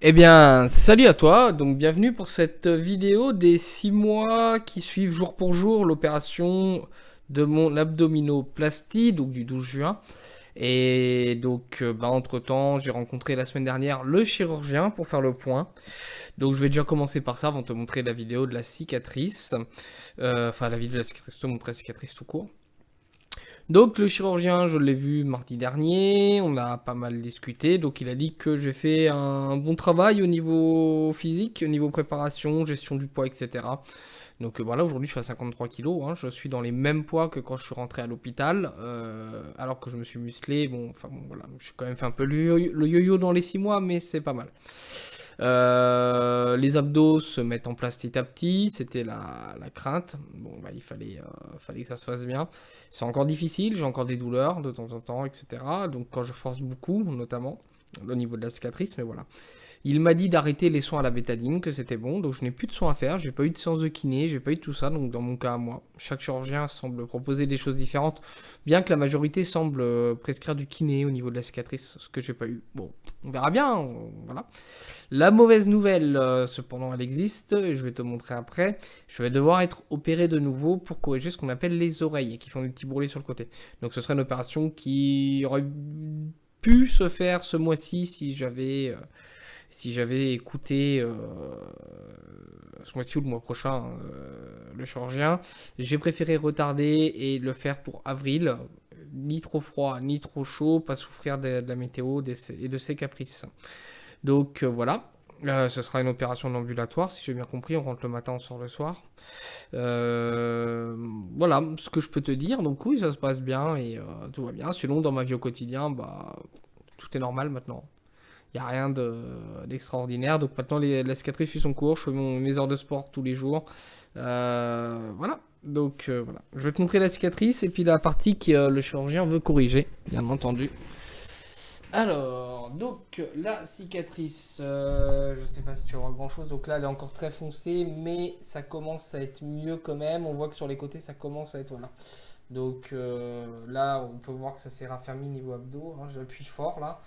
Eh bien, salut à toi, donc bienvenue pour cette vidéo des 6 mois qui suivent jour pour jour l'opération de mon abdominoplastie, donc du 12 juin. Et donc, entre-temps, j'ai rencontré la semaine dernière le chirurgien pour faire le point. Donc, je vais déjà commencer par ça avant de te montrer la vidéo de la cicatrice. Enfin, la vidéo de la cicatrice, te montrer la cicatrice tout court. Donc le chirurgien, je l'ai vu mardi dernier, on a pas mal discuté, donc il a dit que j'ai fait un bon travail au niveau physique, au niveau préparation, gestion du poids, etc. Donc voilà, aujourd'hui je fais 53 kilos, hein, je suis dans les mêmes poids que quand je suis rentré à l'hôpital, alors que je me suis musclé, bon voilà, j'ai quand même fait un peu le yo-yo dans les 6 mois, mais c'est pas mal. Les abdos se mettent en place petit à petit, c'était la crainte. Bon, bah, fallait que ça se fasse bien. C'est encore difficile, j'ai encore des douleurs de temps en temps, etc. Donc quand je force beaucoup, notamment au niveau de la cicatrice, mais voilà. Il m'a dit d'arrêter les soins à la bétadine, que c'était bon, donc je n'ai plus de soins à faire, j'ai pas eu de séance de kiné, j'ai pas eu de tout ça, donc dans mon cas à moi, chaque chirurgien semble proposer des choses différentes, bien que la majorité semble prescrire du kiné au niveau de la cicatrice, ce que j'ai pas eu. Bon, on verra bien, voilà. La mauvaise nouvelle, cependant, elle existe, et je vais te montrer après. Je vais devoir être opéré de nouveau pour corriger ce qu'on appelle les oreilles, qui font des petits bourrelets sur le côté. Donc ce serait une opération qui aurait pu se faire ce mois-ci si j'avais écouté ce mois-ci ou le mois prochain le chirurgien. J'ai préféré retarder et le faire pour avril. Ni trop froid, ni trop chaud, pas souffrir de la météo et de ses caprices. Donc voilà, ce sera une opération ambulatoire, si j'ai bien compris, on rentre le matin, on sort le soir. Voilà ce que je peux te dire, donc oui, ça se passe bien et tout va bien. Sinon, dans ma vie au quotidien, bah, tout est normal maintenant. Il n'y a rien d'extraordinaire, donc maintenant la cicatrice suit son cours, je fais mes heures de sport tous les jours. Voilà, donc voilà. Je vais te montrer la cicatrice et puis la partie que le chirurgien veut corriger, bien entendu. Alors, donc la cicatrice, je sais pas si tu vois grand chose, donc là elle est encore très foncée, mais ça commence à être mieux quand même. On voit que sur les côtés ça commence à être voilà. Donc là on peut voir que ça s'est raffermi niveau abdos, hein, j'appuie fort là.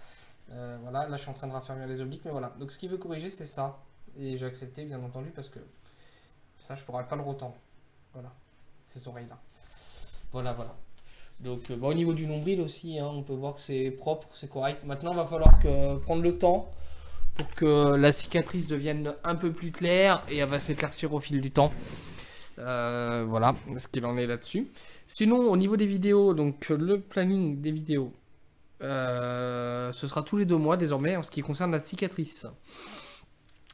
Voilà, là je suis en train de raffermir les obliques, mais voilà. Donc ce qu'il veut corriger c'est ça, et j'ai accepté bien entendu parce que ça je pourrais pas le retendre. Voilà, ces oreilles là. Voilà, voilà. Donc bah, au niveau du nombril aussi, hein, on peut voir que c'est propre, c'est correct. Maintenant, il va falloir prendre le temps pour que la cicatrice devienne un peu plus claire et elle va s'éclaircir au fil du temps. Voilà ce qu'il en est là-dessus. Sinon, au niveau des vidéos, donc le planning des vidéos, ce sera tous les 2 mois désormais en ce qui concerne la cicatrice.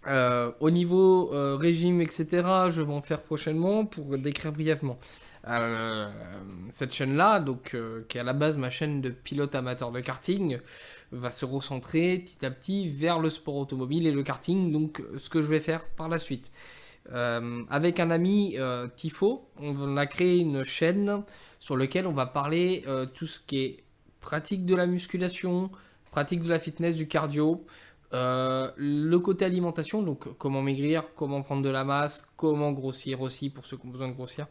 Au niveau régime, etc., je vais en faire prochainement pour décrire brièvement. Euh, Cette chaîne-là, donc qui est à la base ma chaîne de pilote amateur de karting, va se recentrer petit à petit vers le sport automobile et le karting. Donc, ce que je vais faire par la suite. Avec un ami Tifo, on a créé une chaîne sur laquelle on va parler tout ce qui est pratique de la musculation, pratique de la fitness, du cardio. Le côté alimentation, donc comment maigrir, comment prendre de la masse, comment grossir aussi pour ceux qui ont besoin de grossir,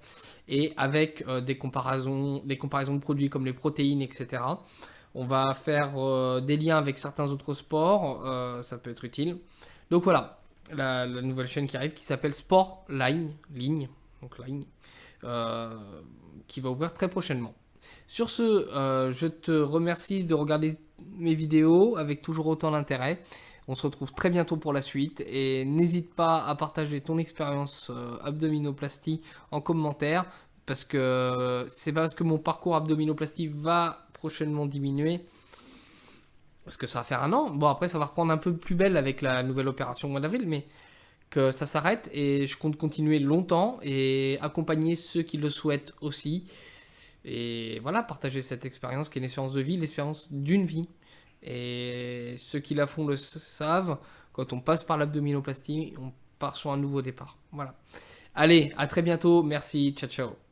et avec des comparaisons de produits comme les protéines, etc. On va faire des liens avec certains autres sports, ça peut être utile. Donc voilà, la nouvelle chaîne qui arrive qui s'appelle Sport Line, donc Line, euh, qui va ouvrir très prochainement. Sur ce, je te remercie de regarder mes vidéos avec toujours autant d'intérêt. On se retrouve très bientôt pour la suite et n'hésite pas à partager ton expérience abdominoplastie en commentaire parce que c'est pas parce que mon parcours abdominoplastie va prochainement diminuer parce que ça va faire un an. Bon, après, ça va reprendre un peu plus belle avec la nouvelle opération au mois d'avril, mais que ça s'arrête et je compte continuer longtemps et accompagner ceux qui le souhaitent aussi. Et voilà, partager cette expérience qui est une expérience de vie, l'expérience d'une vie. Et ceux qui la font le savent, quand on passe par l'abdominoplastie, on part sur un nouveau départ. Voilà. Allez, à très bientôt. Merci. Ciao, ciao.